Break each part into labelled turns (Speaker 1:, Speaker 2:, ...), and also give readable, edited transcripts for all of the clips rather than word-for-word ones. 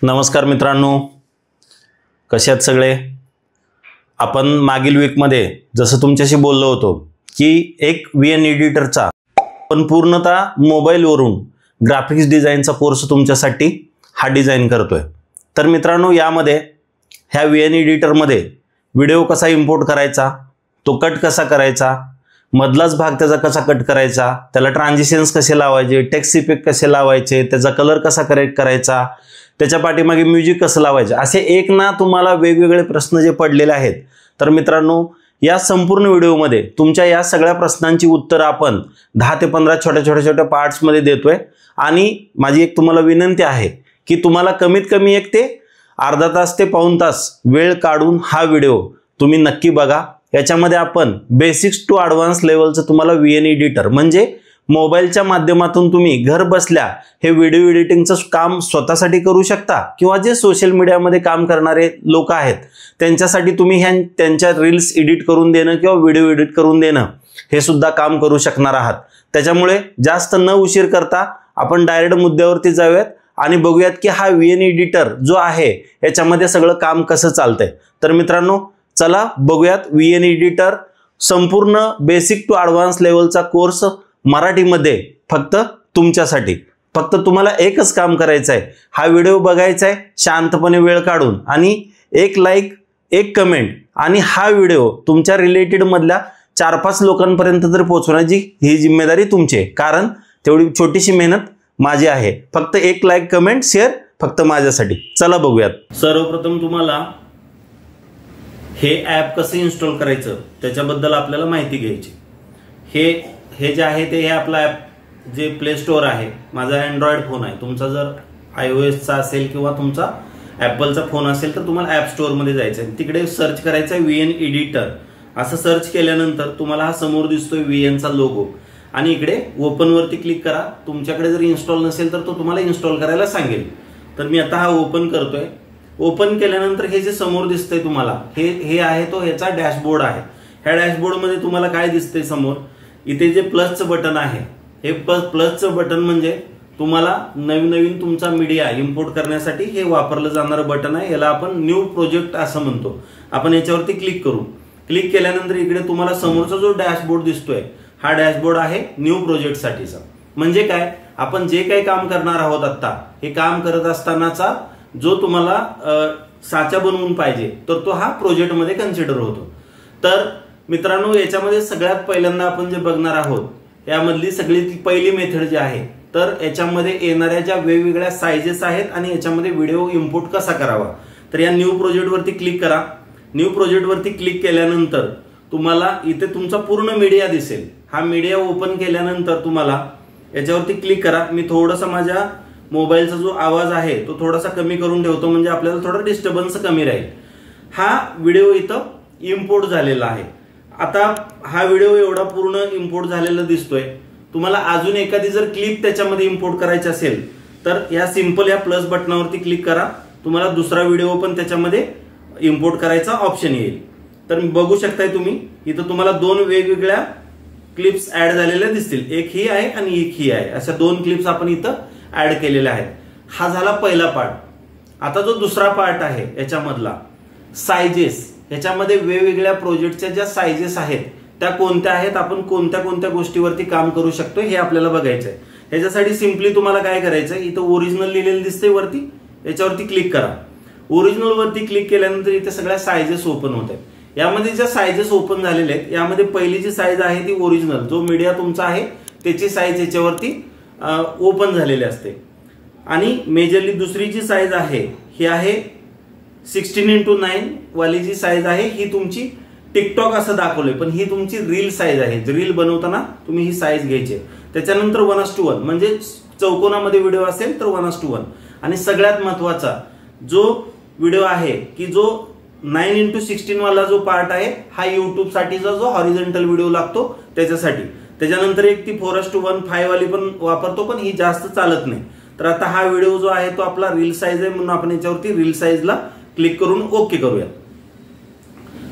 Speaker 1: नमस्कार मित्रांनो, कसे आहात सगळे? आपण मागील वीकमध्ये जसं तुमच्याशी बोललो होतो की एक VN एडिटरचा पण पूर्णतः मोबाईलवरून ग्राफिक्स डिझाईनचा कोर्स तुमच्यासाठी हा डिझाईन करतोय। तर मित्रांनो, यामध्ये ह्या VN एडिटरमध्ये व्हिडिओ कसा इंपोर्ट करायचा, तो कट कसा करायचा, मधलाच भाग त्याचा कसा कट करायचा, त्याला ट्रान्झिशन्स कसे लावायचे, टेक्स्ट इफेक्ट कसे लावायचे, त्याचा कलर कसा करेक्ट करायचा, त्याच्या पाठीमागे म्युझिक कसं लावायचं, असे एक ना तुम्हाला वेगवेगळे प्रश्न जे पडलेले आहेत। तर मित्रांनो, या संपूर्ण व्हिडिओमध्ये तुमच्या या सगळ्या प्रश्नांची उत्तरं आपण 10 ते 15 छोट्या पार्ट्स मध्ये देतोय। आणि माझी एक तुम्हाला विनंती आहे की तुम्हाला कमीत कमी एक ते अर्धा तास ते पाऊण तास वेळ काढून हा व्हिडिओ तुम्ही नक्की बघा। याच्यामध्ये आपण बेसिक्स टू ॲडव्हान्स लेवलचं तुम्हाला VN एडिटर म्हणजे मोबाईलच्या माध्यमातून तुम्ही घर बसल्या हे व्हिडिओ एडिटिंगचं काम स्वतःसाठी करू शकता किंवा जे सोशल मीडियामध्ये काम करणारे लोक आहेत त्यांच्यासाठी तुम्ही त्यांच्या रील्स एडिट करून देणं किंवा व्हिडिओ एडिट करून देणं हे सुद्धा काम करू शकणार आहात। त्याच्यामुळे जास्त न उशीर करता आपण डायरेक्ट मुद्द्यावरती जाऊयात आणि बघूयात की हा VN एडिटर जो आहे याच्यामध्ये सगळं काम कसं चालतंय। तर मित्रांनो, चला बघूयात VN एडिटर संपूर्ण बेसिक टू ॲडव्हान्स लेवलचा कोर्स मराठीमध्ये फक्त तुमच्यासाठी। फक्त तुम्हाला एकच काम करायचं आहे, हा व्हिडिओ बघायचा आहे शांतपणे वेळ काढून आणि एक लाईक, एक कमेंट आणि हा व्हिडिओ तुमच्या रिलेटेड मधल्या 4-5 लोकांपर्यंत जर पोहोचवण्याची ही जिम्मेदारी तुमची आहे, कारण तेवढी छोटीशी मेहनत माझी आहे। फक्त एक लाईक, कमेंट, शेअर फक्त माझ्यासाठी। चला बघूयात। सर्वप्रथम तुम्हाला हे ॲप कसं इन्स्टॉल करायचं त्याच्याबद्दल आपल्याला माहिती घ्यायची। हे जे आहे ते हे आपला ॲप जे प्ले स्टोअर आहे, माझा अँड्रॉइड फोन आहे, तुमचा जर iOSचा असेल किंवा तुमचा ॲपलचा फोन असेल तर तुम्हाला ॲप स्टोअरमध्ये जायचं आहे, तिकडे सर्च करायचं आहे VN एडिटर। असं सर्च केल्यानंतर तुम्हाला हा समोर दिसतोय VNचा लोगो आणि इकडे ओपनवरती क्लिक करा। तुमच्याकडे जर इन्स्टॉल नसेल तर तो तुम्हाला इन्स्टॉल करायला सांगेल। तर मी आता हा ओपन करतोय। ओपन केल्यानंतर हे जे समोर दिसतंय तुम्हाला हे आहे तो ह्याचा डॅशबोर्ड आहे। ह्या डॅशबोर्डमध्ये तुम्हाला काय दिसतंय समोर, इथे जे प्लसचं बटन आहे हे प्लसचं बटन म्हणजे तुम्हाला नवीन तुमचा मीडिया इंपोर्ट करण्यासाठी हे वापरलं जाणारं बटन आहे। याला आपण न्यू प्रोजेक्ट असं म्हणतो। आपण याच्यावरती क्लिक करू। क्लिक केल्यानंतर इकडे तुम्हाला समोरचा जो डॅशबोर्ड दिसतोय हा डॅशबोर्ड आहे न्यू प्रोजेक्ट साठीचा। म्हणजे काय, आपण जे काही काम करणार आहोत आता हे काम करत असतानाचा जो तुम्हाला साचा बनवून पाहिजे तर तो हा प्रोजेक्टमध्ये कन्सिडर होतो। तर मित्रांनो, याच्यामध्ये सगळ्यात पहिल्यांदा आपण जे बघणार आहोत यामधली सगळी ती पहिली मेथड जी आहे, तर याच्यामध्ये येणाऱ्या ज्या वेगवेगळ्या साइजेस आहेत आणि याच्यामध्ये व्हिडिओ इम्पोर्ट कसा करावा। तर या न्यू प्रोजेक्टवरती क्लिक करा। न्यू प्रोजेक्टवरती क्लिक केल्यानंतर तुम्हाला इथे तुमचा पूर्ण मीडिया दिसेल। हा मीडिया ओपन केल्यानंतर तुम्हाला याच्यावरती क्लिक करा। मी थोडासा माझ्या मोबाईलचा जो आवाज आहे तो थोडासा कमी करून ठेवतो म्हणजे आपल्याला थोडा डिस्टर्बन्स कमी राहील। हा व्हिडिओ इथं इम्पोर्ट झालेला आहे। आता हा व्हिडिओ एवढा पूर्ण इम्पोर्ट झालेला दिसतोय। तुम्हाला अजून एखादी जर क्लिप त्याच्यामध्ये इम्पोर्ट करायची असेल तर या सिंपल या प्लस बटनावरती क्लिक करा। तुम्हाला दुसरा व्हिडिओ पण त्याच्यामध्ये इम्पोर्ट करायचा ऑप्शन येईल। तर बघू शकताय तुम्ही इथं तुम्हाला 2 वेगवेगळ्या क्लिप्स ऍड झालेल्या दिसतील, एक ही आहे आणि एक ही आहे। अशा 2 क्लिप्स आपण इथं ऍड केलेल्या आहेत। हा झाला पहिला पार्ट। आता जो दुसरा पार्ट आहे याच्यामधला साइजेस, याच्यामध्ये वेगवेगळ्या प्रोजेक्टच्या ज्या साइजेस आहेत त्या कोणत्या आहेत, आपण कोणत्या गोष्टीवरती काम करू शकतो हे आपल्याला बघायचं आहे। ह्याच्यासाठी सिंपली तुम्हाला काय करायचं, इथं ओरिजिनल लिहिलेलं दिसतंय वरती, याच्यावरती क्लिक करा। ओरिजिनल वरती क्लिक केल्यानंतर इथे सगळ्या साइजेस ओपन होत आहेत। यामध्ये ज्या साइजेस ओपन झालेल्या आहेत यामध्ये पहिली जी साईज आहे ती ओरिजिनल जो मीडिया तुमचा आहे त्याची साईज याच्यावरती ओपन झालेली असते। आणि मेजरली दुसरी जी साईज आहे ही आहे 16:9 वाली जी साईज आहे ही तुमची टिकटॉक असं दाखवलंय, पण ही तुमची रील साईज आहे। रील बनवताना तुम्ही ही साईज घ्यायची। त्याच्यानंतर 1:1 म्हणजे चौकोनामध्ये व्हिडिओ असेल तर 1:1। आणि सगळ्यात महत्वाचा जो व्हिडिओ आहे की जो 9:16 वाला जो पार्ट आहे हा युट्यूब साठीचा जो हॉरिझॉन्टल व्हिडिओ लागतो त्याच्यासाठी। त्याच्यानंतर एक ती 4:1 वाली पण वापरतो, पण ही जास्त चालत नाही। तर आता हा व्हिडिओ जो आहे तो आपला रील साईज आहे म्हणून आपण याच्यावरती रील साईजला क्लिक करून ओके करूया।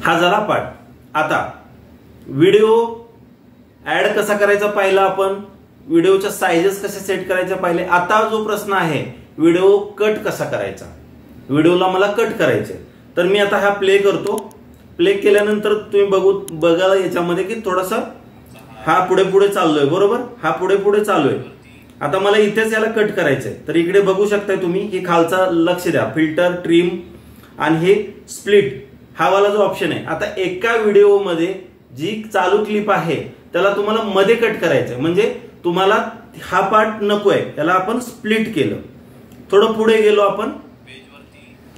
Speaker 1: हा झाला पार्ट। आता व्हिडिओ ऍड कसा करायचा पाहिला आपण, व्हिडिओच्या साइजेस कसे सेट करायचे पाहिले। आता जो प्रश्न आहे व्हिडिओ कट कसा करायचा, व्हिडिओला मला कट करायचे. तर मी आता हा प्ले करतो. प्ले केल्यानंतर तुम्ही बघा याच्यामध्ये की थोडासा हा पुढे पुढे चाललोय, बरोबर, हा पुढे पुढे चाललोय. आता मला इथेच याला कट करायचंय. तर इकडे बघू शकताय तुम्ही की खालचा लक्ष द्या, फिल्टर, ट्रिम आणि हे स्प्लिट हा वाला जो ऑप्शन आहे. आता एका व्हिडिओमध्ये जी चालू क्लिप आहे त्याला तुम्हाला मध्ये कट करायचंय, म्हणजे तुम्हाला हा पार्ट नकोय, त्याला आपण स्प्लिट केलं. थोडं पुढे गेलो आपण,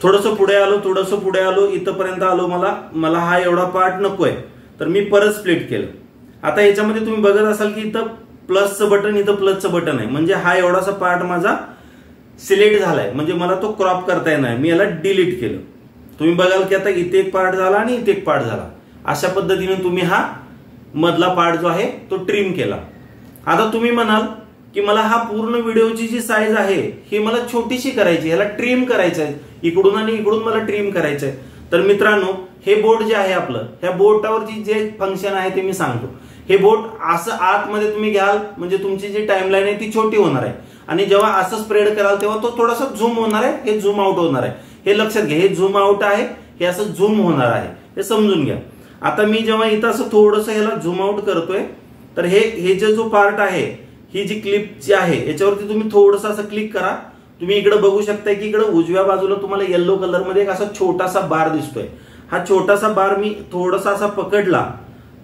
Speaker 1: थोडंसं पुढे आलो, थोडंसं पुढे आलो, इथपर्यंत आलो, मला हा एवढा पार्ट नकोय, तर मी परत स्प्लिट केलं. आता याच्यामध्ये तुम्ही बघत असाल की इथं प्लसचं बटन, इथं प्लसचं बटन आहे, म्हणजे हा एवढासा पार्ट माझा सिलेक्ट झालाय, म्हणजे मला तो क्रॉप करता येणार. मी याला डिलीट केलं. तुम्ही बघाल की आता इथे एक पार्ट झाला आणि इथे एक पार्ट झाला. अशा पद्धतीने तुम्ही हा मधला पार्ट जो आहे तो ट्रिम केला. आता तुम्ही म्हणाल की मला हा पूर्ण व्हिडिओची जी साईज आहे ही मला छोटीशी करायची, ह्याला ट्रिम करायचं आहे, इकडून आणि इकडून मला ट्रिम करायचंय. तर मित्रांनो, हे बोट जे आहे आपलं, ह्या बोटावरची जे फंक्शन आहे ते मी सांगतो. हे बोट असं आतमध्ये तुम्ही घ्याल म्हणजे तुमची जी टाइमलाईन आहे ती छोटी होणार आहे, आणि जेव्हा असं स्प्रेड कराल तेव्हा तो थोडासा झूम होणार आहे, हे झूम आउट होणार आहे. हे लक्षात घ्या, हे झूम आउट आहे, हे असं झूम होणार आहे, हे समजून घ्या. आता मी जेव्हा इथं असं थोडंसं ह्याला झूम आउट करतोय, तर हे जो पार्ट आहे, ही जी क्लिप जी आहे याच्यावरती तुम्ही थोडंसं असं क्लिक करा. तुम्ही इकडे बघू शकताय की इकडे उजव्या बाजूला तुम्हाला येलो कलर मध्ये एक असा छोटासा बार दिसतोय. हा छोटासा बार मी थोडासा असा पकडला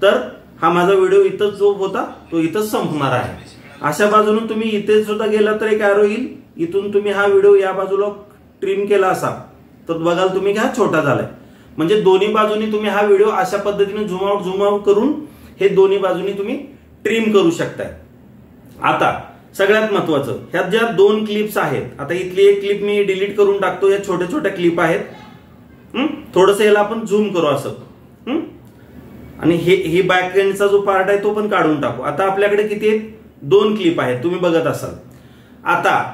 Speaker 1: तर हा माझा व्हिडिओ इथंच जो होता तो इथंच संपणार आहे. अशा बाजूने तुम्ही इथे सुद्धा गेला तर एक ॲरो येईल, इथून तुम्ही हा व्हिडिओ या बाजूला ट्रिम केला असा तर बघाल तुम्ही की हा छोटा झालाय. म्हणजे दोन्ही बाजूनी तुम्ही हा व्हिडिओ अशा पद्धतीने झूम आउट करून हे दोन्ही बाजूनी तुम्ही ट्रिम करू शकताय. आता सगळ्यात महत्वाचं, ह्या ज्या दोन क्लिप्स आहेत, आता इथली एक क्लिप मी डिलीट करून टाकतो. या छोट्या छोट्या क्लिप आहेत, थोडंसं याला आपण झूम करू असं, आणि हे बॅक एंडचा जो पार्ट आहे तो पण काढून टाकू. आता आपल्याकडे किती आहेत, दोन क्लिप आहेत, तुम्ही बघत असाल. आता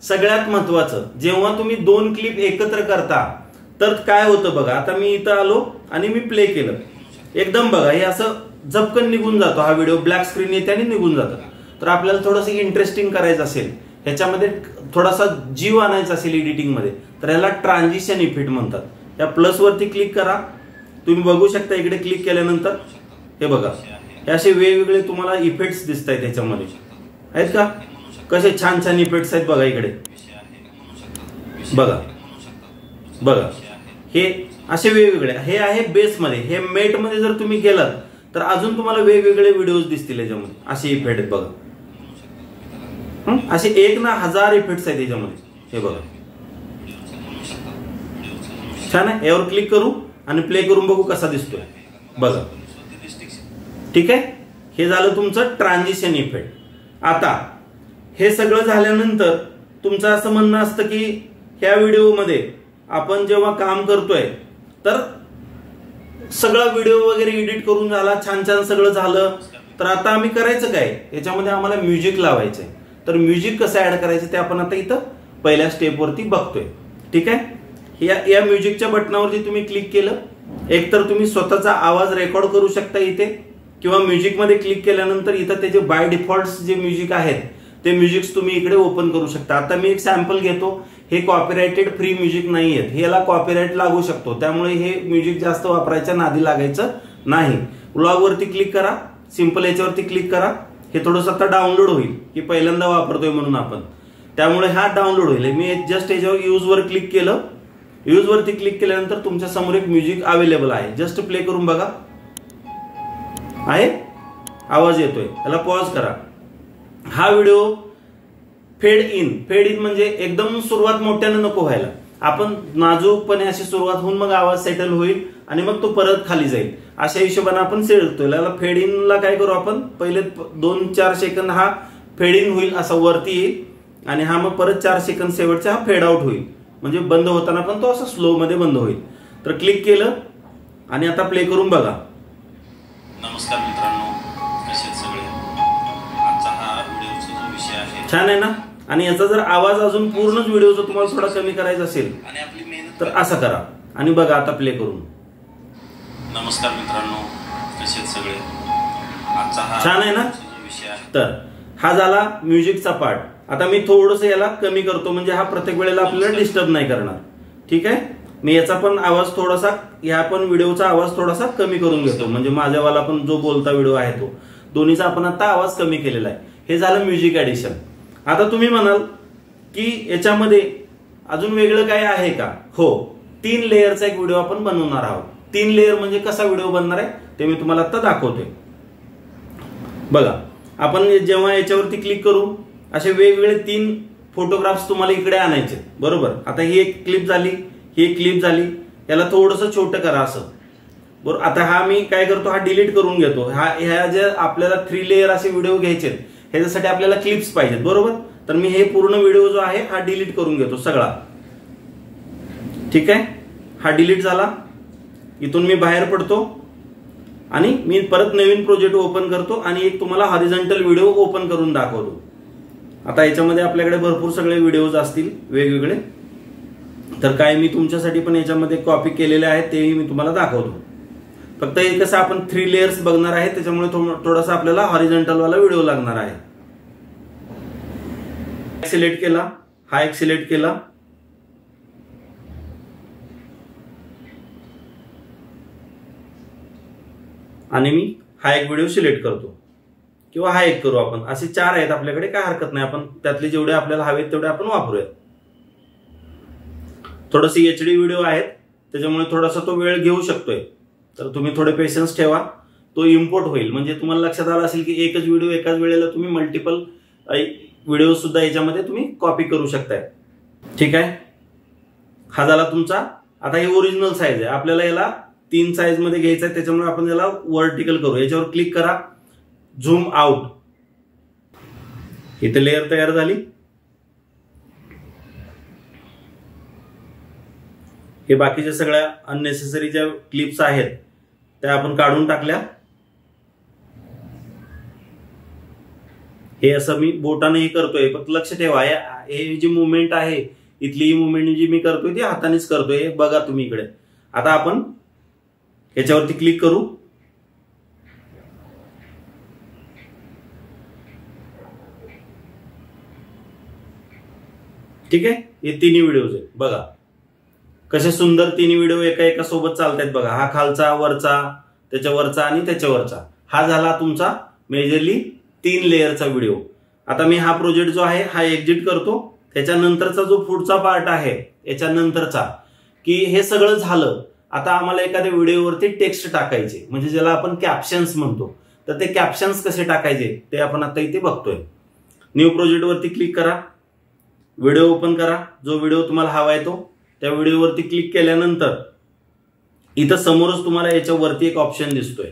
Speaker 1: सगळ्यात महत्वाचं, जेव्हा तुम्ही दोन क्लिप एकत्र करता तर काय होतं बघा. आता मी इथं आलो आणि मी प्ले केलं, एकदम बघा हे असं झपकन निघून जातो हा व्हिडिओ, ब्लॅक स्क्रीन येते आणि निघून जातं. तर आपल्याला थोडंसं इंटरेस्टिंग करायचं असेल, ह्याच्यामध्ये थोडासा जीव आणायचा असेल एडिटिंगमध्ये, तर ह्याला ट्रान्झिशन इफेक्ट म्हणतात. या प्लस वरती क्लिक करा. तुम्ही बघू शकता इकडे क्लिक केल्यानंतर हे बघा, हे असे वेगवेगळे तुम्हाला इफेक्ट्स दिसत आहेत त्याच्यामध्ये, आहेत का, कसे छान छान इफेक्ट्स आहेत बघा. इकडे बघा हे असे वेगवेगळे, हे आहे बेसमध्ये. हे मेटमध्ये जर तुम्ही गेलात तर अजून तुम्हाला वेगवेगळे व्हिडिओज दिसतील याच्यामध्ये, असे इफेक्ट आहेत बघा. असे 1 ना 1000 इफेक्ट्स आहेत याच्यामध्ये, हे बघा. छान आहे. यावर क्लिक करू आणि प्ले करून बघू कसा दिसतोय बघा. ठीक आहे, हे झालं तुमचं ट्रान्झिशन इफेक्ट. आता हे सगळं झाल्यानंतर तुमचं असं म्हणणं असतं की ह्या व्हिडिओमध्ये आपण जेव्हा काम करतोय तर सगळा व्हिडिओ वगैरे एडिट करून झाला, छान छान सगळं झालं, तर आता आम्ही करायचं काय, याच्यामध्ये आम्हाला म्युझिक लावायचंय. तर म्युझिक कसं ऍड करायचं ते आपण आता इथं पहिल्या स्टेपवरती बघतोय. ठीक आहे, या म्युझिकच्या बटनावरती तुम्ही क्लिक केलं, एकतर तुम्ही स्वतःचा आवाज रेकॉर्ड करू शकता इथे, किंवा म्युझिकमध्ये क्लिक केल्यानंतर इथं त्याचे बाय डिफॉल्ट जे म्युझिक आहेत ते म्युझिक्स तुम्ही इकडे ओपन करू शकता. आता मी एक सॅम्पल घेतो. हे कॉपीराइटेड फ्री म्युझिक नाही आहेत, हे याला कॉपीराइट लागू शकतो, त्यामुळे हे म्युझिक जास्त वापरायच्या नादी लागायचं नाही. व्लॉग वरती क्लिक करा, सिंपल याच्यावरती क्लिक करा. हे थोडंसं आता डाउनलोड होईल की पहिल्यांदा वापरतोय म्हणून आपण, त्यामुळे हा डाउनलोड होईल. मी जस्ट याच्यावर यूज वर क्लिक केलं. यूज वरती क्लिक केल्यानंतर तुमच्या समोर एक म्युझिक अवेलेबल आहे. जस्ट प्ले करून बघा, आहे आवाज येतोय. याला पॉज करा. हा व्हिडिओ फेड इन म्हणजे एकदम सुरुवात मोठ्यानं नको व्हायला, आपण नाजूकपणे अशी सुरुवात होऊन मग आवाज सेटल होईल आणि मग तो परत खाली जाईल, अशा हिशोबाने आपण सेटतोय. याला फेड इनला काय करू आपण, पहिले 2-4 सेकंद हा फेड इन होईल, असा वरती येईल, आणि हा मग परत 4 सेकंद शेवटचा हा फेड आउट होईल, म्हणजे बंद होताना पण तो असं स्लो मध्ये बंद होईल. तर क्लिक केलं आणि आता प्ले करून बघा.
Speaker 2: नमस्कार मित्रांनो, कसे आहेत सगळे. आजचा हा व्हिडिओचा जो विषय आहे
Speaker 1: छान आहे ना. आणि याचा जर आवाज अजून पूर्णच व्हिडिओचा तुम्हाला थोडा कमी करायचा असेल तर असं करा आणि बघा आता प्ले करून.
Speaker 2: नमस्कार मित्रांनो, कसे आहेत सगळे. आजचा हा
Speaker 1: छान आहे ना.
Speaker 2: विषय आहे.
Speaker 1: तर हा झाला म्युझिकचा पार्ट. आता मी थोडंसं याला कमी करतो, म्हणजे हा प्रत्येक वेळेला आपल्याला डिस्टर्ब नाही करणार. ठीक आहे. मी याचा पण आवाज थोडासा, ह्या पण व्हिडिओचा आवाज थोडासा कमी करून घेतो, म्हणजे माझ्यावाला पण जो बोलता व्हिडिओ आहे तो दोन्हीचा आपण आता आवाज कमी केलेला आहे. हे झालं म्युझिक ऍडिशन. आता तुम्ही म्हणाल की याच्यामध्ये अजून वेगळं काय आहे का? हो, 3 लेअरचा एक व्हिडिओ आपण बनवणार आहोत. 3 लेअर म्हणजे कसा व्हिडिओ बनणार आहे ते मी तुम्हाला आता दाखवतोय. बघा, आपण जेव्हा याच्यावरती क्लिक करू असे वेगवेगळे 3 फोटोग्राफ्स तुम्हाला इकडे आणायचे, बरोबर. आता ही एक क्लिप झाली, ही एक क्लिप झाली, याला थोडंसं छोटं करा असं, बरोबर. आता हा मी काय करतो, हा डिलीट करून घेतो. ह्या जे आपल्याला 3 लेअर असे व्हिडिओ घ्यायचे ह्याच्यासाठी आपल्याला क्लिप्स पाहिजेत, बरोबर. तर मी हे पूर्ण व्हिडिओ जो आहे हा डिलीट करून घेतो सगळा. ठीक आहे, हा डिलीट झाला. इथून मी बाहेर पडतो आणि मी परत नवीन प्रोजेक्ट ओपन करतो आणि एक तुम्हाला हॉरिझॉन्टल व्हिडिओ ओपन करून दाखवतो. आता याच्यामध्ये आपल्याकडे भरपूर सगळे व्हिडिओज असतील वेगवेगळे, तर काय मी तुमच्यासाठी पण याच्यामध्ये कॉपी केलेले आहेत तेही मी तुम्हाला दाखवतो. फक्त हे कसं आपण 3 लेयर्स बघणार आहे त्याच्यामुळे थोडासा आपल्याला हॉरिझॉन्टल वाला व्हिडिओ लागणार आहे. सिलेक्ट केला, हा एक सिलेक्ट केला, आणि मी हा एक व्हिडिओ सिलेक्ट करतो किंवा हा एक करू आपण. असे 4 आहेत आपल्याकडे, काय हरकत नाही. आपण त्यातले जेवढे आपल्याला हवेत तेवढे आपण वापरूयात. थोडंसं HD व्हिडिओ आहेत त्याच्यामुळे थोडासा तो वेळ घेऊ शकतोय, तर तुम्ही थोडे पेशन्स ठेवा. तो इम्पोर्ट होईल, म्हणजे तुम्हाला लक्षात आलं असेल की एकच व्हिडिओ एकाच वेळेला तुम्ही मल्टिपल व्हिडिओ सुद्धा याच्यामध्ये तुम्ही कॉपी करू शकताय. ठीक आहे, हा झाला तुमचा. आता ही ओरिजिनल साईज आहे, आपल्याला याला 3 साईज मध्ये घ्यायचं आहे, त्याच्यामुळे आपण याला व्हर्टिकल करू. याच्यावर क्लिक करा, झूम आउट. इथे लेअर तयार झाली. हे बाकीच्या सगळ्या अननेसेसरी ज्या क्लिप्स आहेत त्या आपण काढून टाकल्या. हे असं मी बोटानेही करतोय, फक्त लक्ष ठेवा हे जी मुवमेंट आहे इथली ही मुवमेंट जी मी करतोय ती हातानेच करतोय, बघा तुम्ही इकडे. आता आपण याच्यावरती क्लिक करू. ठीक आहे, हे 3 व्हिडिओज आहेत. बघा कसे सुंदर 3 व्हिडिओ एका सोबत चालतायत. बघा, हा खालचा, वरचा, त्याच्यावरचा आणि त्याच्यावरचा. हा झाला तुमचा मेजरली 3 लेअरचा व्हिडिओ. आता मी हा प्रोजेक्ट जो आहे हा एक्झिट करतो. त्याच्यानंतरचा जो पुढचा पार्ट आहे याच्यानंतरचा, की हे सगळं झालं. आता आम्हाला एखाद्या व्हिडिओवरती टेक्स्ट टाकायचे, म्हणजे ज्याला आपण कॅप्शन्स म्हणतो. तर ते कॅप्शन्स कसे टाकायचे ते आपण आता इथे बघतोय. न्यू प्रोजेक्ट वरती क्लिक करा, व्हिडिओ ओपन करा. जो व्हिडिओ तुम्हाला हवा आहे तो, त्या व्हिडिओवरती क्लिक केल्यानंतर इथं समोरच तुम्हाला याच्यावरती एक ऑप्शन दिसतोय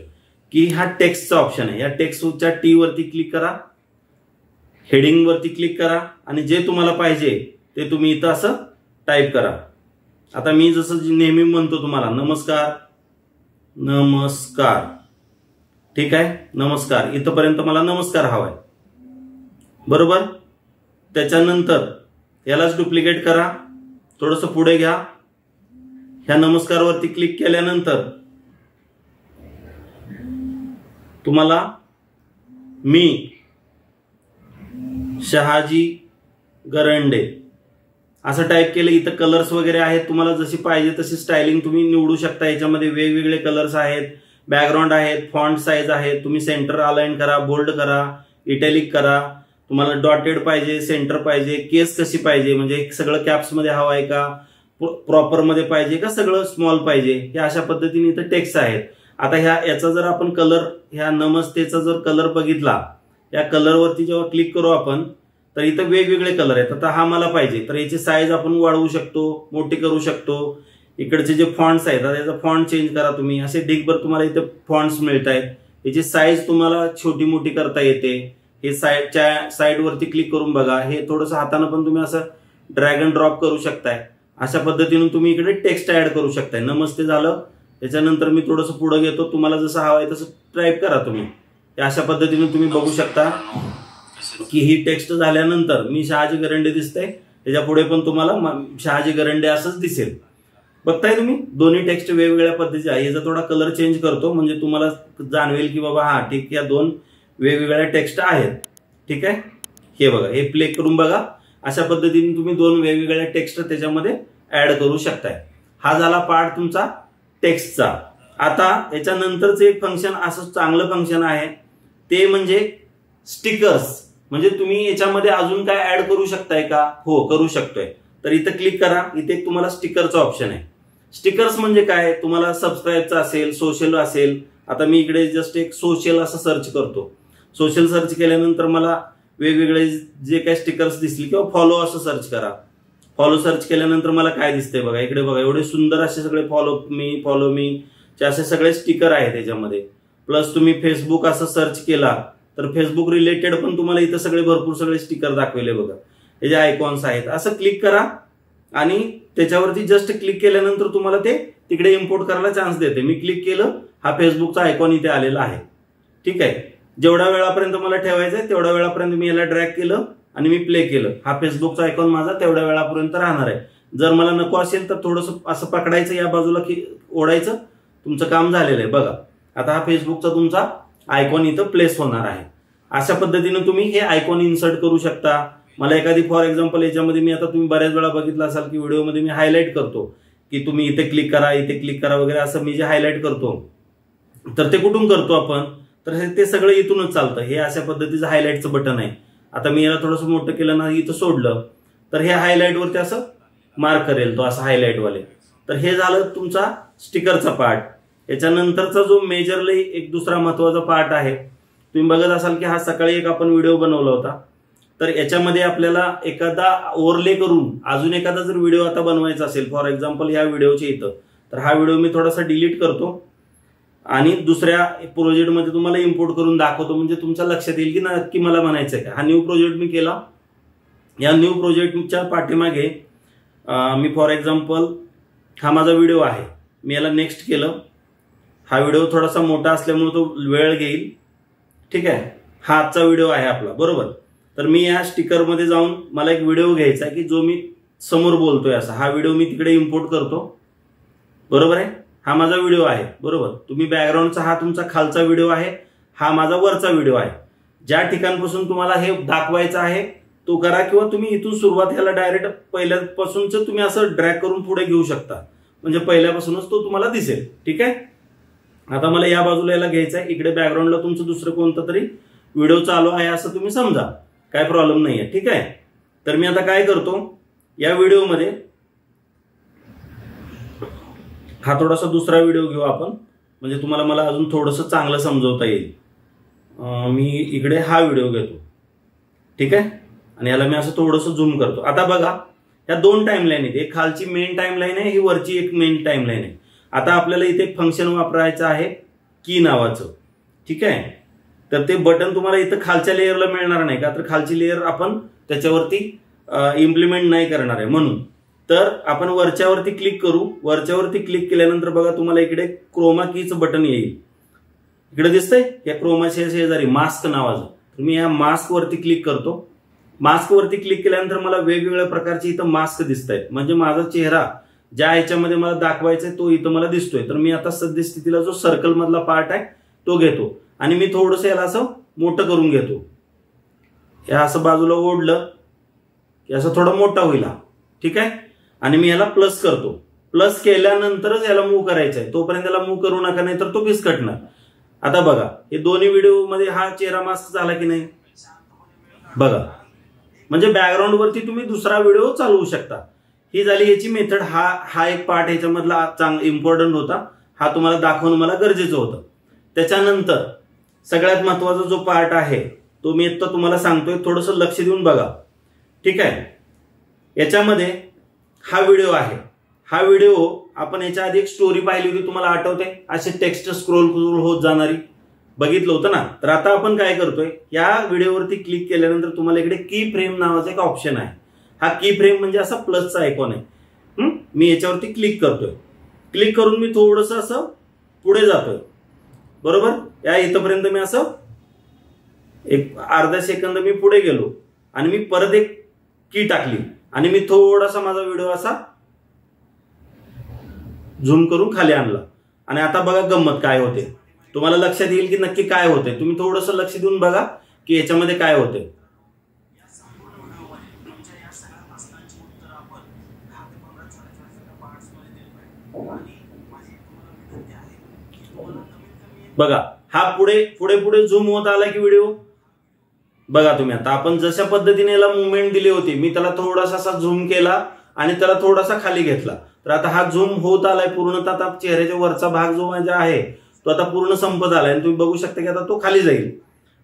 Speaker 1: की हा टेक्स्टचा ऑप्शन आहे. या टेक्स्टच्या टी वरती क्लिक करा, हेडिंग वरती क्लिक करा आणि जे तुम्हाला पाहिजे ते तुम्ही इथं असं टाईप करा. आता मी जसं नेहमी म्हणतो तुम्हाला, नमस्कार नमस्कार. ठीक आहे, नमस्कार. इथपर्यंत मला नमस्कार हवाय, बरोबर. त्याच्यानंतर यालाच डुप्लिकेट करा, थोडंसं पुढे घ्या. ह्या नमस्कार वरती क्लिक केल्यानंतर तुम्हाला मी शहाजी गरंडे असं टाईप केलं. इथं कलर्स वगैरे आहेत, तुम्हाला जशी पाहिजे तशी स्टायलिंग तुम्ही निवडू शकता. याच्यामध्ये वेगवेगळे कलर्स आहेत, बॅकग्राऊंड आहेत, फॉन्ट साईज आहेत. तुम्ही सेंटर अलाइन करा, बोल्ड करा, इटॅलिक करा. तुम्हाला डॉटेड पाहिजे, सेंटर पाहिजे, केस कशी पाहिजे, म्हणजे सगळं कॅप्स मध्ये हवं आहे का, प्रॉपर मध्ये पाहिजे का, सगळं स्मॉल पाहिजे, हे अशा पद्धतीने इथं टेक्स्ट आहेत. आता याचा जर आपण कलर, ह्या नमस्तेचा जर कलर बघितला, या कलरवरती जेव्हा क्लिक करू आपण तर इथं वेगवेगळे कलर आहेत. आता हा मला पाहिजे तर याची साईज आपण वाढवू शकतो, मोठी करू शकतो. इकडचे जे फॉन्ट्स आहेत याचा फॉन्ट चेंज करा तुम्ही. असे ढिगभर तुम्हाला इथे फॉन्ट्स मिळत आहेत. याची साईज तुम्हाला छोटी मोठी करता येते. हे साईड वरती क्लिक करून बघा. हे थोडंसं हाताने पण तुम्ही असं ड्रॅग अँड ड्रॉप करू शकताय. अशा पद्धतीने तुम्ही इकडे टेक्स्ट ऍड करू शकताय. नमस्ते झालं, त्याच्यानंतर मी थोडंसं पुढे घेतो. तुम्हाला जसं हवं आहे तसं टाईप करा तुम्ही. अशा पद्धतीने तुम्ही बघू शकता की ही टेक्स्ट झाल्यानंतर मी शहाजी गरंडे दिसतंय, त्याच्या पुढे पण तुम्हाला शहाजी गरंडे असंच दिसेल. बघताय तुम्ही, दोन्ही टेक्स्ट वेगवेगळ्या पद्धतीचे आहे. याचा थोडा कलर चेंज करतो म्हणजे तुम्हाला जाणवेल की बाबा हा ठीक, या 2 वेगवेगळ्या टेक्स्ट आहेत. ठीक आहे, हे बघा, हे प्ले करून बघा. अशा पद्धतीने तुम्ही 2 वेगवेगळ्या टेक्स्ट त्याच्यामध्ये ऍड करू शकताय। हा झाला पार्ट तुमचा टेक्स्टचा। आता याच्यानंतरचं एक फंक्शन असं चांगलं फंक्शन आहे ते म्हणजे स्टिकर्स। म्हणजे तुम्ही याच्यामध्ये अजून काय ऍड करू शकताय का? हो, करू शकतोय। तर इथं क्लिक करा, इथे तुम्हाला स्टिकरचा ऑप्शन आहे। स्टिकर्स म्हणजे काय, तुम्हाला सबस्क्राईबचं असेल, सोशल असेल। आता मी इकडे जस्ट एक सोशल असं सर्च करतो। सोशल सर्च केल्यानंतर मला वेगवेगळे जे काही स्टिकर्स दिसले, किंवा फॉलो असं सर्च करा। फॉलो सर्च केल्यानंतर मला काय दिसतंय बघा, इकडे बघा, एवढे सुंदर असे सगळे फॉलो मी चे असे सगळे स्टिकर आहेत त्याच्यामध्ये। प्लस तुम्ही फेसबुक असं सर्च केला तर फेसबुक रिलेटेड पण तुम्हाला इथं सगळे भरपूर सगळे स्टिकर दाखवले बघा, हे जे आयकॉन्स आहेत। असं क्लिक करा आणि त्याच्यावरती जस्ट क्लिक केल्यानंतर तुम्हाला ते तिकडे इम्पोर्ट करायला चान्स देते। मी क्लिक केलं, हा फेसबुकचा आयकॉन इथे आलेला आहे। ठीक आहे, जेवढ्या वेळापर्यंत मला ठेवायचं आहे तेवढ्या वेळापर्यंत मी याला ड्रॅग केलं आणि मी प्ले केलं, हा फेसबुकचा आयकॉन माझा तेवढ्या वेळापर्यंत राहणार आहे। जर मला नको असेल तर थोडंसं असं पकडायचं, या बाजूला ओढायचं, तुमचं काम झालेलं आहे बघा। आता हा फेसबुकचा तुमचा आयकॉन इथं प्लेस होणार आहे। अशा पद्धतीने तुम्ही हे आयकॉन इन्सर्ट करू शकता। मला एखादी फॉर एक्झाम्पल याच्यामध्ये मी आता तुम्ही बऱ्याच वेळा बघितलं असाल की व्हिडिओमध्ये मी हायलाइट करतो की तुम्ही इथे क्लिक करा, इथे क्लिक करा वगैरे, असं मी जे हायलाइट करतो तर ते कुठून करतो आपण, तर ते सगळं इथूनच चालतं। हे अशा पद्धतीचं हायलाइटचं बटन आहे। आता मी याला थोडंसं मोठं केलं ना, इथं सोडलं तर हे हायलाइटवरती असं मार्क करेल तो, असं हायलाइटवाले। तर हे झालं तुमचा स्टिकरचा पार्ट। याच्यानंतरचा जो मेजरली एक दुसरा महत्वाचा पार्ट आहे, तुम्ही बघत असाल की हा सकाळी एक आपण व्हिडिओ बनवला होता। तर याच्यामध्ये आपल्याला एखादा ओव्हरले करून अजून एखादा जर व्हिडिओ आता बनवायचा असेल, फॉर एक्झाम्पल या व्हिडिओच्या इथं, तर हा व्हिडिओ मी थोडासा डिलीट करतो आणि दुसऱ्या प्रोजेक्टमध्ये तुम्हाला इम्पोर्ट करून दाखवतो, म्हणजे तुमच्या लक्षात येईल की नक्की मला म्हणायचं आहे का। हा न्यू प्रोजेक्ट मी केला। या न्यू प्रोजेक्टच्या पाठीमागे मी फॉर एक्झाम्पल हा माझा व्हिडिओ आहे, मी याला नेक्स्ट केलं। हा व्हिडिओ थोडासा मोठा असल्यामुळे तो वेळ घेईल। ठीक आहे, हा आजचा व्हिडिओ आहे आपला, बरोबर। तर मी या स्टिकरमध्ये जाऊन मला एक व्हिडिओ घ्यायचा आहे की जो मी समोर बोलतोय असा, हा व्हिडिओ मी तिकडे इम्पोर्ट करतो, बरोबर आहे। हा माझा व्हिडिओ आहे, बरोबर। तुम्ही बॅकग्राऊंडचा हा तुमचा खालचा व्हिडिओ आहे, हा माझा वरचा व्हिडिओ आहे। ज्या ठिकाणपासून तुम्हाला हे दाखवायचं आहे तो करा, किंवा तुम्ही इथून सुरुवात याला डायरेक्ट पहिल्यापासूनच तुम्ही असं ड्रॅग करून पुढे घेऊ शकता, म्हणजे पहिल्यापासूनच तो तुम्हाला दिसेल। ठीक आहे, आता मला या बाजूला याला घ्यायचं आहे, इकडे बॅकग्राऊंडला तुमचं दुसरं कोणतं तरी व्हिडिओ चालू आहे असं तुम्ही समजा, काय प्रॉब्लेम नाहीये। ठीक आहे, तर मी आता काय करतो, या व्हिडिओमध्ये हा थोडासा दुसरा व्हिडिओ घेऊ आपण, म्हणजे तुम्हाला मला अजून थोडंसं चांगलं समजवता येईल। मी इकडे हा व्हिडिओ घेतो, ठीक आहे, आणि याला मी असं थोडंसं झूम करतो। आता बघा, या दोन टाइमलाईन आहेत, एक खालची मेन टाइमलाईन आहे, ही वरची एक मेन टाइमलाईन आहे। आता आपल्याला इथे एक फंक्शन वापरायचं आहे की नावाचं। ठीक आहे, तर ते बटन तुम्हाला इथं खालच्या लेअरला मिळणार नाही का, तर खालची लेअर आपण त्याच्यावरती इम्प्लिमेंट नाही करणार आहे म्हणून। तर आपण वरच्यावरती क्लिक करू। वरच्यावरती क्लिक केल्यानंतर बघा तुम्हाला इकडे क्रोमा कीचं बटन येईल, इकडे दिसतंय या क्रोमाच्या शेजारी मास्क नावाचं। तर मी या मास्क वरती क्लिक करतो। मास्क वरती क्लिक केल्यानंतर मला वेगवेगळ्या प्रकारचे इथं मास्क दिसत आहेत, म्हणजे माझा चेहरा ज्या ह्याच्यामध्ये मला दाखवायचा आहे तो इथं मला दिसतोय। तर मी आता सद्यस्थितीला जो सर्कल मधला पार्ट आहे तो घेतो आणि मी थोडंसं याला असं मोठं करून घेतो। या असं बाजूला ओढलं की असं थोडं मोठा होईल, ठीक आहे, आणि मी याला प्लस करतो। प्लस केल्यानंतरच याला मूव्ह करायचं आहे, तोपर्यंत याला मूव्ह करू नका, नाही तर तो फिसकटणार। आता बघा, हे दोन्ही व्हिडिओमध्ये हा चेहरा मास्क झाला की नाही बघा, म्हणजे बॅकग्राऊंड वरती तुम्ही दुसरा व्हिडिओ चालवू शकता। ही झाली याची मेथड। हा एक पार्ट ह्याच्यामधला इम्पॉर्टंट होता, हा तुम्हाला दाखवणं मला गरजेचं होतं। त्याच्यानंतर सगळ्यात महत्वाचा जो पार्ट आहे तो मी आता तुम्हाला सांगतोय, थोडंसं लक्ष देऊन बघा। ठीक आहे, याच्यामध्ये हा व्हिडिओ आहे। हा व्हिडिओ आपण याच्या आधी एक स्टोरी पाहिली होती, तुम्हाला आठवते, असे टेक्स्ट स्क्रोल होत जाणारी, बघितलं होतं ना। तर आता आपण काय करतोय, या व्हिडिओवरती क्लिक केल्यानंतर तुम्हाला इकडे की फ्रेम नावाचा एक ऑप्शन आहे। हा की फ्रेम म्हणजे असा प्लसचा आयकॉन आहे। मी याच्यावरती क्लिक करतोय, क्लिक करून मी थोडंसं असं पुढे जातोय, बरोबर। या इथपर्यंत मी असं एक अर्धा सेकंद मी पुढे गेलो आणि मी परत एक की टाकली आणि मी थोडासा माझा व्हिडिओ असा झूम करून खाली आणला। आणि आता बघा गंमत काय होते, तुम्हाला लक्षात येईल की नक्की काय होते। तुम्ही थोडंसं लक्ष देऊन बघा की याच्यामध्ये काय होते। बघा हा पुढे पुढे पुढे झूम होत आला की व्हिडिओ बघा तुम्ही. आता आपण जशा पद्धतीने याला मुवमेंट दिली होती, मी त्याला थोडासा असा झूम केला आणि त्याला थोडासा खाली घेतला, तर आता हा झूम होत आलाय पूर्णतः. आता चेहऱ्याच्या वरचा भाग जो माझा आहे तो आता पूर्ण संपत आलाय आणि तुम्ही बघू शकता की आता तो खाली जाईल.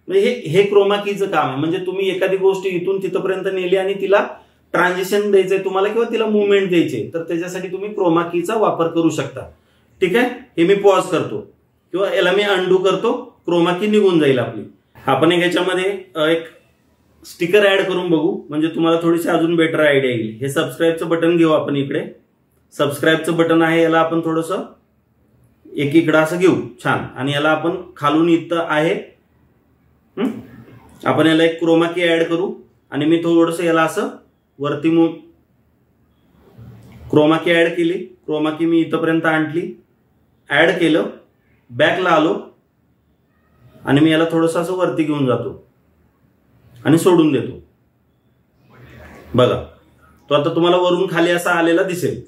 Speaker 1: म्हणजे हे क्रोमा कीचं काम आहे. म्हणजे तुम्ही एखादी गोष्ट इथून तिथपर्यंत नेली आणि तिला ट्रान्झिशन द्यायचंय तुम्हाला किंवा तिला मुवमेंट द्यायचे, तर त्याच्यासाठी तुम्ही क्रोमा कीचा वापर करू शकता. ठीक आहे, हे मी पॉज करतो किंवा याला मी अंडू करतो, क्रोमा की निघून जाईल आपली. आपण याच्यामध्ये एक स्टिकर ऍड करून बघू, म्हणजे तुम्हाला थोडीशी अजून बेटर आयडिया येईल. हे सबस्क्राईबचं बटन घेऊ आपण. इकडे सबस्क्राईबचं बटन आहे, याला आपण थोडंसं एकीकडे असं घेऊ छान, आणि याला आपण खालून इथं आहे आपण याला एक क्रोमा की ऍड करू आणि मी थोडंसं याला असं वरती क्रोमा की ऍड केली. क्रोमा की मी इथपर्यंत आणली, ऍड केलं, बॅकला आलो आणि मी याला थोडंसं असं वरती घेऊन जातो आणि सोडून देतो. बघा तो आता तुम्हाला वरून खाली असा आलेला दिसेल.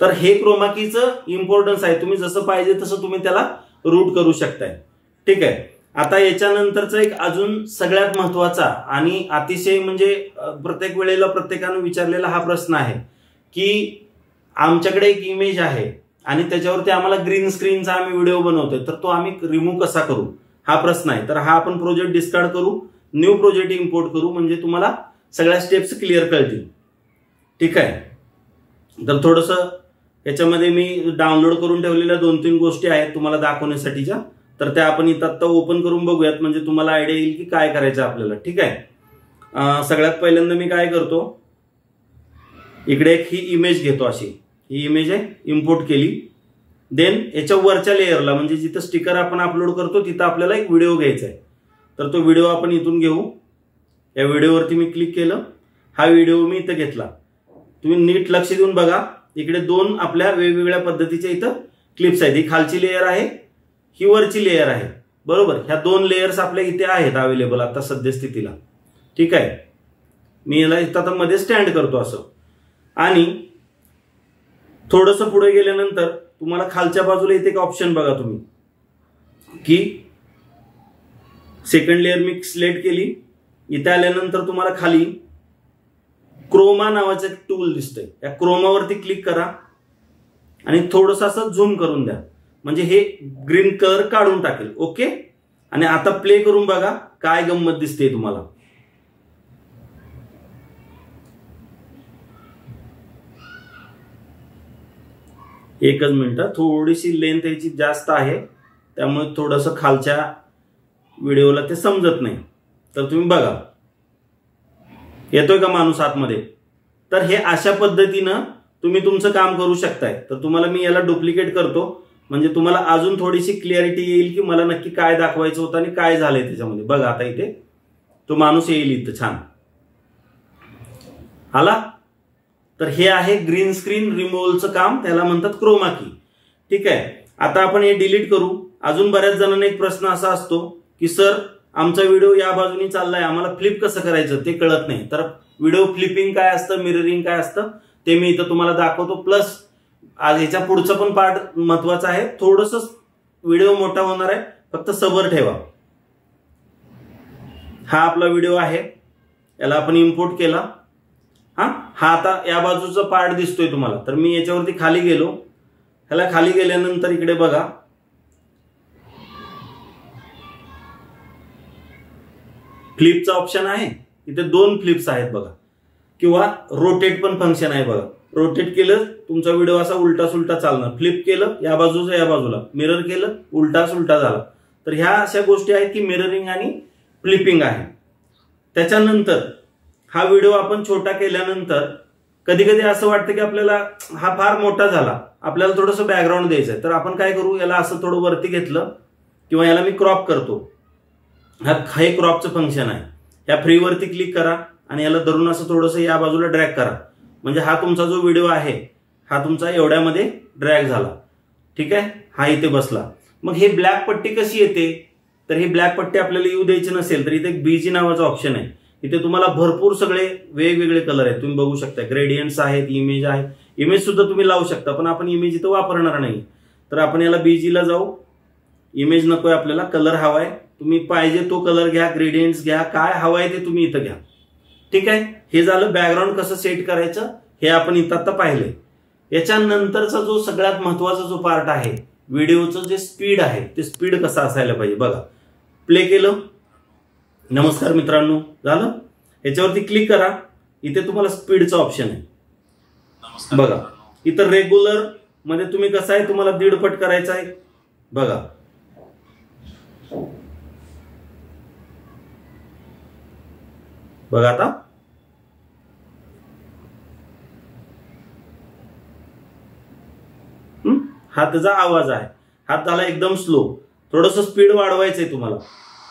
Speaker 1: तर हे क्रोमा कीचं इम्पॉर्टन्स आहे. तुम्ही जसं पाहिजे तसं तुम्ही त्याला रूट करू शकताय. ठीक आहे, आता याच्यानंतरचा एक अजून सगळ्यात महत्वाचा आणि अतिशय म्हणजे प्रत्येक वेळेला प्रत्येकानं विचारलेला हा प्रश्न आहे की आमच्याकडे एक इमेज आहे आणि त्याच्यावरती आम्हाला ग्रीन स्क्रीनचा आम्ही व्हिडिओ बनवतोय, तर तो आम्ही रिमूव्ह कसा करू हा प्रश्न आहे. तर हा आपण प्रोजेक्ट डिस्कार्ड करू, न्यू प्रोजेक्ट इम्पोर्ट करू, म्हणजे तुम्हाला सगळ्या स्टेप्स क्लिअर कळतील. ठीक आहे, तर थोडंसं याच्यामध्ये मी डाउनलोड करून ठेवलेल्या 2-3 गोष्टी आहेत तुम्हाला दाखवण्यासाठीच्या, तर त्या आपण इथं आता ओपन करून बघूयात, म्हणजे तुम्हाला आयडिया येईल की काय करायचं आपल्याला. ठीक आहे, सगळ्यात पहिल्यांदा मी काय करतो, इकडे एक ही इमेज घेतो, अशी ही इमेज आहे, इम्पोर्ट केली. देन याच्या वरच्या लेअरला म्हणजे जिथं स्टिकर आपण अपलोड करतो तिथं आपल्याला एक व्हिडिओ घ्यायचा आहे, तर तो व्हिडिओ आपण इथून घेऊ. या व्हिडिओवरती मी क्लिक केलं, हा व्हिडिओ मी इथं घेतला. तुम्ही नीट लक्ष देऊन बघा, इकडे 2 आपल्या वेगवेगळ्या पद्धतीच्या इथं क्लिप्स आहेत. ही खालची लेअर आहे, ही वरची लेअर आहे, बरोबर. ह्या 2 लेयर्स आपल्या इथे आहेत अवेलेबल आता सद्यस्थितीला. ठीक आहे, मी याला इथं आता मध्ये स्टँड करतो असं, आणि थोडंसं पुढे गेल्यानंतर तुम्हाला खालच्या बाजूला इथे एक ऑप्शन बघा तुम्ही की सेकंड लेअर मी सिलेक्ट केली. इथे आल्यानंतर तुम्हाला खाली क्रोमा नावाचं एक टूल दिसतंय, या क्रोमावरती क्लिक करा आणि थोडंसं असं झूम करून द्या, म्हणजे हे ग्रीन कलर काढून टाकेल. ओके, आणि आता प्ले करून बघा काय गंमत दिसते तुम्हाला. एकच मिनिट, थोडीशी लेंथ याची जास्त आहे त्यामुळे थोडंसं खालच्या व्हिडिओला ते समजत नाही, तर तुम्ही बघा येतोय का माणूस आतमध्ये. तर हे अशा पद्धतीनं तुम्ही तुमचं काम करू शकताय. तर तुम्हाला मी याला डुप्लिकेट करतो, म्हणजे तुम्हाला अजून थोडीशी क्लिअरिटी येईल की मला नक्की काय दाखवायचं होतं आणि काय झालंय त्याच्यामध्ये. बघा आता इथे तो माणूस येईल, इथं छान आला. तर हे आहे ग्रीन स्क्रीन रिमूव्हलचं काम, त्याला म्हणतात क्रोमा की. ठीक आहे, आता आपण हे डिलीट करू. अजून बऱ्याच जणांना एक प्रश्न असा असतो की सर आमचा व्हिडिओ या बाजूने चाललाय, आम्हाला फ्लिप कसं करायचं ते कळत नाही. तर व्हिडिओ फ्लिपिंग काय असतं, मिररिंग काय असतं ते मी इथं तुम्हाला दाखवतो. प्लस आज याच्या पुढचं पण पार्ट महत्वाचा आहे. थोडंसं व्हिडिओ मोठा होणार आहे, फक्त सबर ठेवा. हा आपला व्हिडिओ आहे, याला आपण इम्पोर्ट केला. हा आता या बाजूचा पार्ट दिसतोय तुम्हाला, तर मी याच्यावरती खाली गेलो. ह्याला खाली गेल्यानंतर इकडे बघा फ्लिपचा ऑप्शन आहे, इथे 2 फ्लिप्स आहेत बघा, किंवा रोटेट पण फंक्शन आहे बघा. रोटेट केलं तुमचा व्हिडिओ असा उलटा सुलटा चालणार, फ्लिप केलं या बाजूचा या बाजूला, मिरर केलं उलटा सुलटा झाला. तर ह्या अशा गोष्टी आहेत की मिररिंग आणि फ्लिपिंग आहे. त्याच्यानंतर हा व्हिडिओ आपण छोटा केल्यानंतर कधी कधी असं वाटतं की आपल्याला हा फार मोठा झाला, आपल्याला थोडंसं बॅकग्राऊंड द्यायचं आहे. तर आपण काय करू, याला असं थोडं वरती घेतलं किंवा याला मी क्रॉप करतो. हे क्रॉपचं फंक्शन आहे. या फ्रीवरती क्लिक करा आणि याला धरून असं थोडंसं या बाजूला ड्रॅग करा, म्हणजे हा तुमचा जो व्हिडिओ आहे हा तुमचा एवढ्यामध्ये ड्रॅग झाला. ठीक आहे, हा इथे बसला. मग हे ब्लॅक पट्टी कशी येते, तर ही ब्लॅक पट्टी आपल्याला येऊ द्यायची नसेल तर इथे एक बीजी नावाचा ऑप्शन आहे. इथे तुम्हाला भरपूर सगळे वेगवेगळे कलर आहेत, तुम्ही बघू शकता. ग्रेडियंट्स आहेत, इमेज आहे, इमेज सुद्धा तुम्ही लावू शकता, पण आपण इमेज इथं वापरणार नाही. तर आपण याला बीजीला जाऊ. इमेज नकोय आपल्याला, कलर हवाय. तुम्ही पाहिजे तो कलर घ्या, ग्रेडियंट्स घ्या, काय हवाय ते तुम्ही इथं घ्या. ठीक आहे. हे झालं बॅकग्राऊंड कसं सेट करायचं हे आपण इथं आता पाहिलंय. याच्यानंतरचा जो सगळ्यात महत्वाचा जो पार्ट आहे व्हिडिओचं जे स्पीड आहे ते स्पीड कसं असायला पाहिजे. बघा, प्ले केलं. नमस्कार मित्रांनो, झालं. याच्यावरती क्लिक करा. इथे तुम्हाला स्पीडचं ऑप्शन आहे. बघा, इथं रेग्युलर मध्ये तुम्ही कसं आहे, तुम्हाला 1.5 पट करायचं आहे. बघा, बघा आता हा त्याचा आवाज आहे. हा झाला एकदम स्लो. थोडस स्पीड वाढवायचंय तुम्हाला.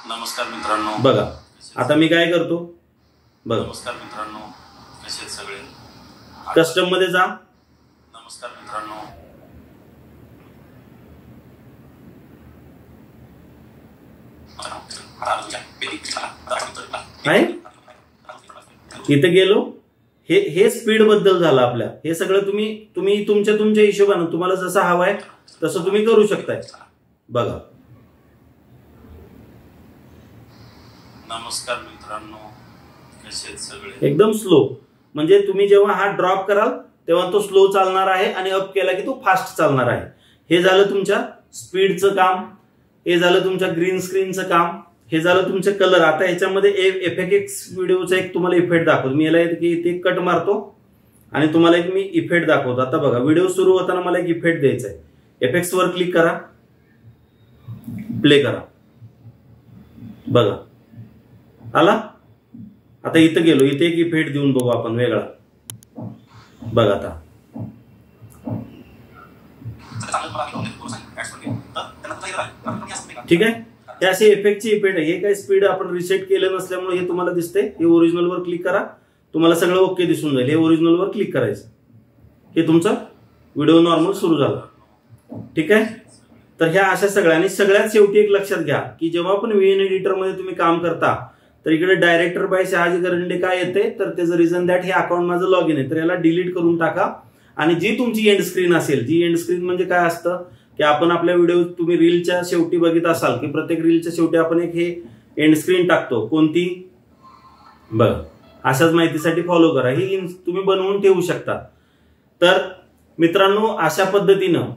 Speaker 2: नमस्कार मित्रांनो,
Speaker 1: बघा आता मी काय करतो. बघा,
Speaker 2: नमस्कार मित्रांनो, कसे आहेत सगळे.
Speaker 1: कस्टम मध्ये जा.
Speaker 2: नमस्कार मित्रांनो,
Speaker 1: इथे गेलो. हे स्पीड बद्दल झालं आपल्या. हे सगळं तुम्ही तुमच्या हिशोबानं तुम्हाला जसं हवाय तसं तुम्ही करू शकताय. बघा,
Speaker 2: नमस्कार मित्रांनो, कसे आहेत सगळे.
Speaker 1: एकदम स्लो. म्हणजे तुम्ही जेव्हा हा ड्रॉप कराल तेव्हा तो स्लो चालणार आहे आणि अप केला की तो फास्ट चालणार आहे. हे झालं तुमच्या स्पीडचं काम. हे झालं तुमच्या ग्रीन स्क्रीनचं काम. हे झालं तुमचे कलर. आता ह्याच्यामध्ये एफएक्स व्हिडिओचा एक तुम्हाला इफेक्ट दाखवतो. मी याला इथे कट मारतो आणि तुम्हाला एक मी इफेक्ट दाखवतो. आता बघा, व्हिडिओ सुरू होताना मला एक इफेक्ट द्यायचा आहे. एफएक्स वर क्लिक करा, प्ले करा. बघा आला. आता इथं गेलो, इथे एक इफेक्ट देऊन बघू आपण वेगळा. बघा आता ठीक आहे. हे असे इफेक्टचे इफेक्ट आहे. हे काय स्पीड आपण रिसेट केलं नसल्यामुळे हे तुम्हाला दिसतंय. हे ओरिजिनल वर क्लिक करा, तुम्हाला सगळं ओके दिसून जाईल. हे ओरिजिनल वर क्लिक करायचं. हे तुमचा व्हिडिओ नॉर्मल सुरू झाला. ठीक आहे. तर ह्या अशा सगळ्यांनी सगळ्यात शेवटी एक लक्षात घ्या की जेव्हा पण व्हीएन एडिटर मध्ये तुम्ही काम करता तर इकडे डायरेक्टर बाय शहाजी करंडे काय येते, तर त्याचं रिझन दॅट हे अकाउंट माझं लॉग इन आहे. तर याला डिलीट करून टाका. आणि जी तुमची एंड स्क्रीन असेल, जी एंड स्क्रीन म्हणजे काय असतं की आपण आपल्या व्हिडिओ तुम्ही रीलच्या शेवटी बघित असाल की प्रत्येक रीलच्या शेवटी आपण एक हे एंड स्क्रीन टाकतो. कोणती? बघ, अशाच माहितीसाठी फॉलो करा. ही तुम्ही बनवून ठेवू शकता. तर मित्रांनो, अशा पद्धतीनं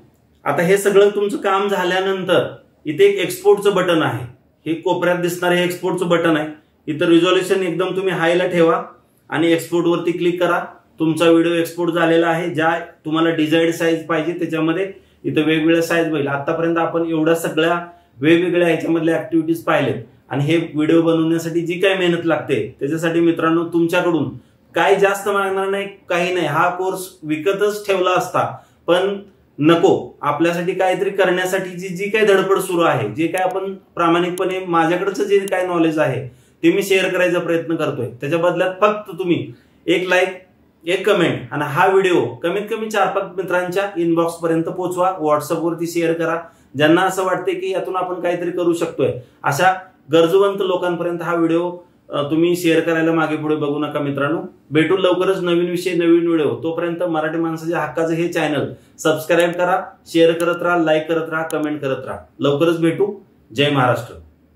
Speaker 1: आता हे सगळं तुमचं काम झाल्यानंतर इथे एक एक्सपोर्टचं बटन आहे. हे कोपऱ्यात दिसणारे हे एक्सपोर्टचं बटन आहे. इथं रिझॉल्युशन एकदम तुम्ही हायला ठेवा आणि एक्सपोर्ट वरती क्लिक करा. तुमचा व्हिडिओ एक्सपोर्ट झालेला आहे. ज्या तुम्हाला डिझायर्ड साईज पाहिजे त्याच्यामध्ये इथं वेगवेगळ्या साईज होईल. आतापर्यंत आपण एवढ्या सगळ्या वेगवेगळ्या ह्याच्यामधल्या ऍक्टिव्हिटीज पाहिलेत. आणि हे व्हिडिओ बनवण्यासाठी जी काय मेहनत लागते त्याच्यासाठी मित्रांनो तुमच्याकडून काही जास्त मागणार नाही, काही नाही. हा कोर्स विकतच ठेवला असता, पण नको. आपल्यासाठी काहीतरी करण्यासाठी जी काही धडपड सुरू आहे, जे काय आपण प्रामाणिकपणे माझ्याकडचं जे काय नॉलेज आहे ते मी शेअर करायचा प्रयत्न करतोय. त्याच्या बदल्यात फक्त तुम्ही एक लाईक, एक कमेंट आणि हा व्हिडिओ कमीत कमी 4-5 मित्रांच्या इनबॉक्स पर्यंत पोहोचवा. व्हॉट्सअपवरती शेअर करा. ज्यांना असं वाटतंय की यातून आपण काहीतरी करू शकतोय अशा गरजवंत लोकांपर्यंत हा व्हिडिओ तुम्ही शेअर करायला मागे पुढे बघू नका मित्रांनो. भेटू लवकरच नवीन विषय, नवीन व्हिडिओ. तोपर्यंत मराठी माणसाच्या हक्काचं हे चॅनल सबस्क्राईब करा, शेअर करत राहा, लाईक करत राहा, कमेंट करत राहा. लवकरच भेटू. जय महाराष्ट्र.